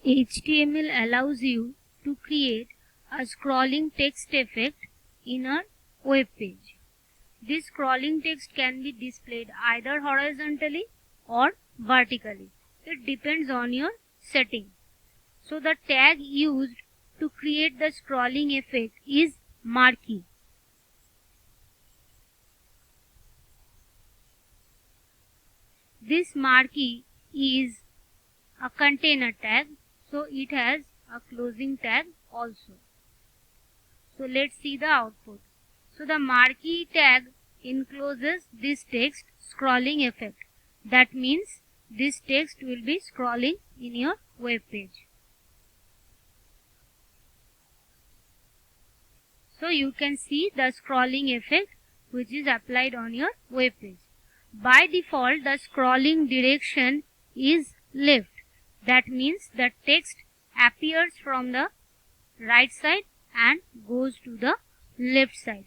HTML allows you to create a scrolling text effect in a web page. This scrolling text can be displayed either horizontally or vertically. It depends on your setting. So the tag used to create the scrolling effect is marquee. This marquee is a container tag, so it has a closing tag also. So let's see the output. So the marquee tag encloses this text scrolling effect. That means this text will be scrolling in your web page. So you can see the scrolling effect which is applied on your web page. By default, the scrolling direction is left. That means the text appears from the right side and goes to the left side.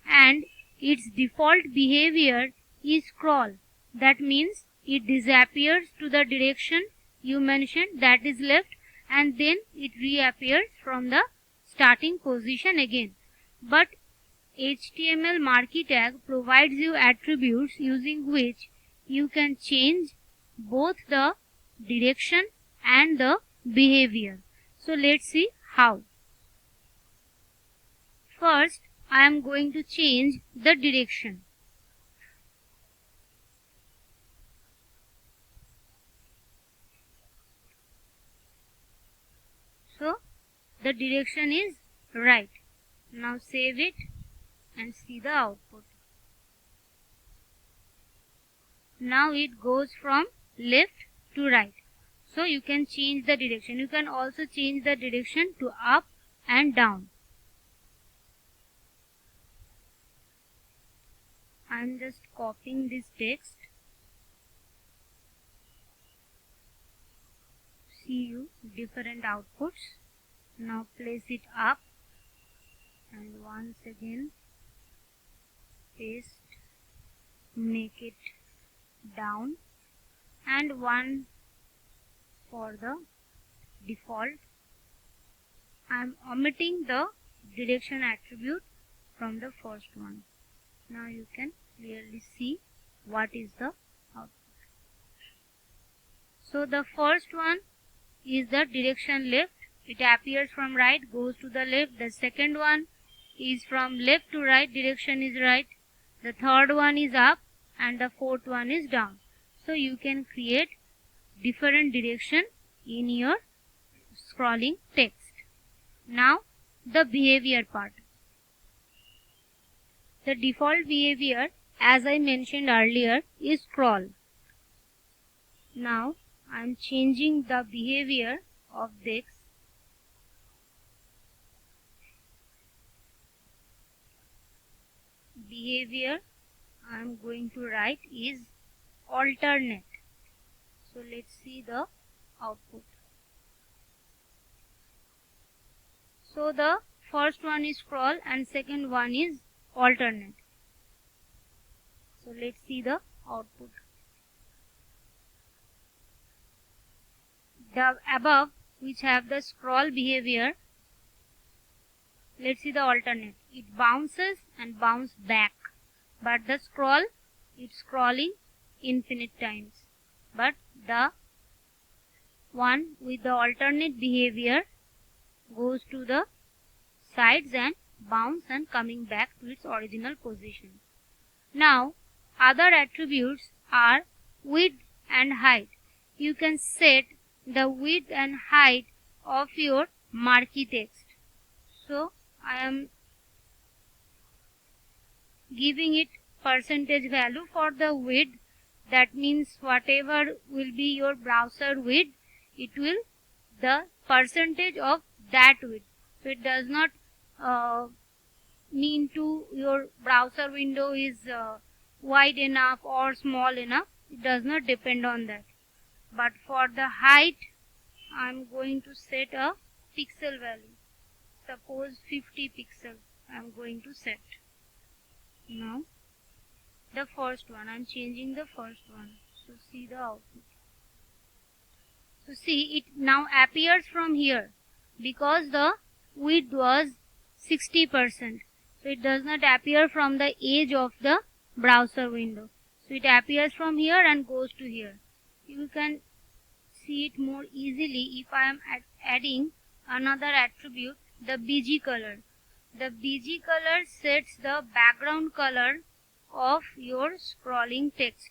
And its default behavior is scroll. That means it disappears to the direction you mentioned, that is left, and then it reappears from the starting position again. But HTML marquee tag provides you attributes using which you can change both the direction and the behavior. So let's see how. First, I am going to change the direction. So the direction is right. Now save it and see the output. Now it goes from left to right. So you can change the direction. You can also change the direction to up and down. I am just copying this text. See you different outputs. Now place it up and once again paste, make it down, and one for the default. I am omitting the direction attribute from the first one. Now you can clearly see what is the output. So the first one is the direction left. It appears from right, goes to the left. The second one is from left to right, direction is right. The third one is up and the fourth one is down. So you can create different direction in your scrolling text. Now the behavior part. The default behavior, as I mentioned earlier, is scroll. Now I am changing the behavior of this. Behavior I am going to write is alternate. So let's see the output. So the first one is scroll and second one is alternate. So let's see the output. The above which have the scroll behavior, let's see the alternate. It bounces and bounces back, but the scroll, it's scrolling infinite times. But the one with the alternate behavior goes to the sides and bounce and coming back to its original position. Now other attributes are width and height. You can set the width and height of your marquee text. So I am giving it percentage value for the width. That means whatever will be your browser width, it will the percentage of that width. So it does not mean to your browser window is wide enough or small enough. It does not depend on that. But for the height, I am going to set a pixel value. Suppose 50 pixels I am going to set. Now the first one, I am changing the first one. So see the output. So see, it now appears from here because the width was 60%. So it does not appear from the edge of the browser window. So it appears from here and goes to here. You can see it more easily if I am adding another attribute, the BG color. The BG color sets the background color of your scrolling text.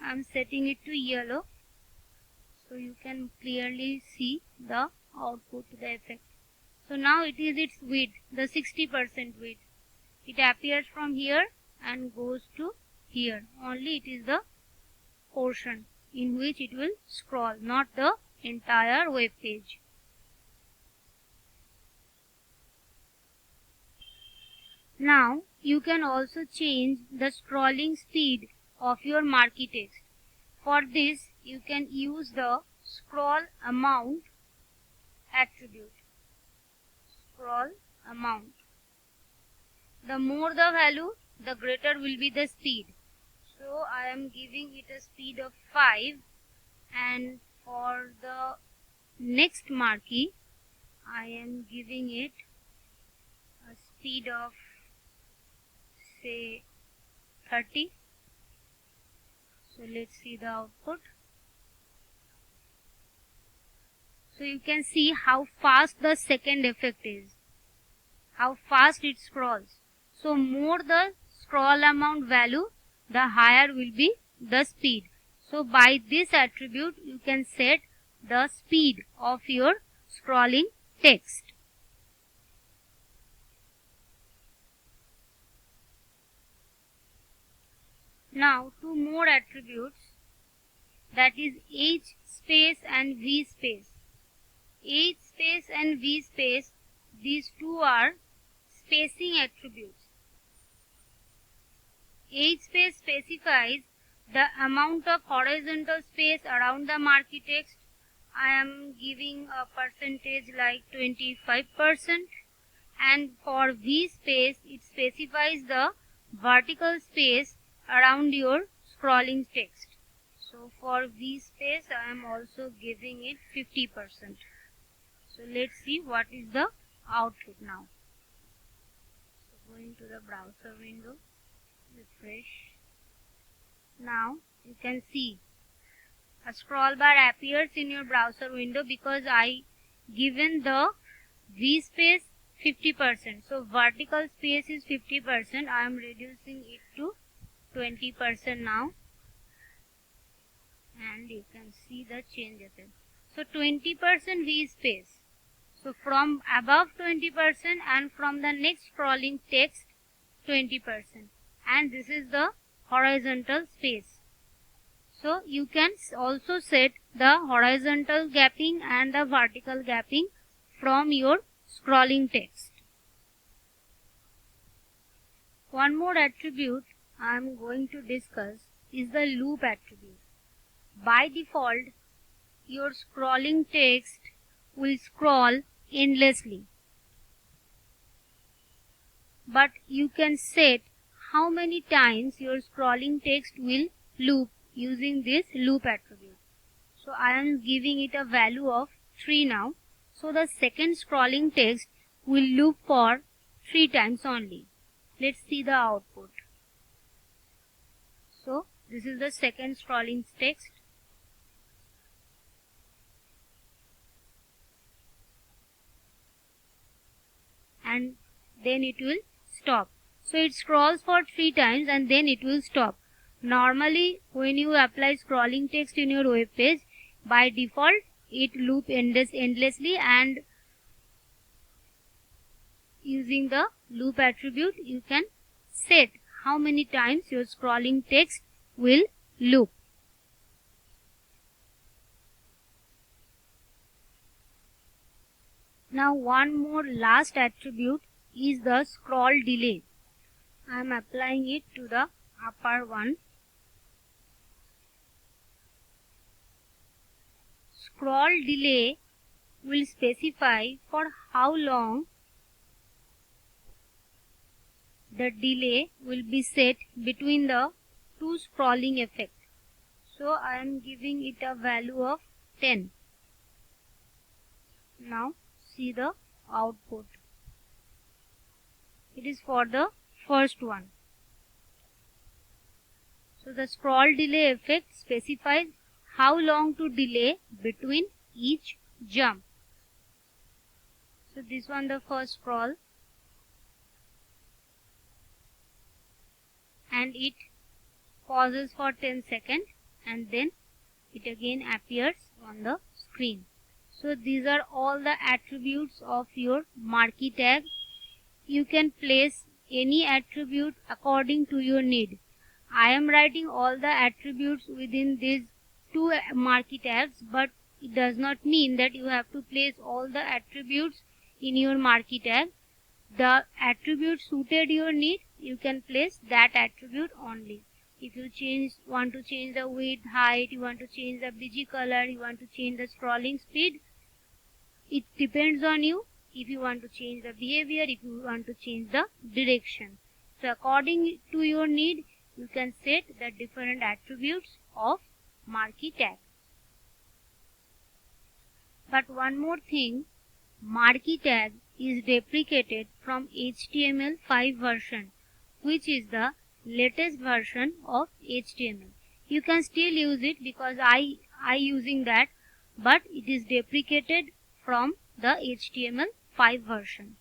I am setting it to yellow so you can clearly see the output, the effect. So now it is its width, the 60% width. It appears from here and goes to here. Only it is the portion in which it will scroll, not the entire web page. Now you can also change the scrolling speed of your marquee text. For this you can use the scroll amount attribute. Scroll amount. The more the value, the greater will be the speed. So I am giving it a speed of 5, and for the next marquee I am giving it a speed of say 30. So let's see the output. So you can see how fast the second effect is, how fast it scrolls. So more the scroll amount value, the higher will be the speed. So by this attribute you can set the speed of your scrolling text. Now two more attributes, that is H space and V space. H space and V space, these two are spacing attributes. H space specifies the amount of horizontal space around the marquee text. I am giving a percentage like 25%, and for V space it specifies the vertical space around your scrolling text. So for V space I am also giving it 50%. So let's see what is the output now. So going to the browser window, refresh. Now you can see a scroll bar appears in your browser window because I given the V space 50%. So vertical space is 50%. I am reducing it to 20% now, and you can see the change effect. So 20% V space. So from above 20% and from the next scrolling text 20%, and this is the horizontal space. So you can also set the horizontal gapping and the vertical gapping from your scrolling text. One more attribute I am going to discuss is the loop attribute. By default, your scrolling text will scroll endlessly, but you can set how many times your scrolling text will loop using this loop attribute. So I am giving it a value of 3 now. So the second scrolling text will loop for 3 times only. Let's see the output. So this is the second scrolling text. And then it will stop. So it scrolls for 3 times and then it will stop. Normally when you apply scrolling text in your web page, by default it loops endlessly, and using the loop attribute you can set how many times your scrolling text will loop. Now one more last attribute is the scroll delay. I am applying it to the upper one. Scroll delay will specify for how long the delay will be set between the two scrolling effects. So I am giving it a value of 10. Now see the output. It is for the first one. So the scroll delay effect specifies how long to delay between each jump. So this one, the first scroll, and it pauses for 10 seconds and then it again appears on the screen. So these are all the attributes of your marquee tag. You can place any attribute according to your need. I am writing all the attributes within these two marquee tags, but it does not mean that you have to place all the attributes in your marquee tag. The attribute suited your need, you can place that attribute only. If you want to change the width, height, you want to change the bg color, you want to change the scrolling speed, it depends on you. If you want to change the behavior, if you want to change the direction. So according to your need, you can set the different attributes of marquee tag. But one more thing, marquee tag is deprecated from HTML5 version, which is the latest version of HTML. You can still use it because I using that, but it is deprecated from the HTML5 version.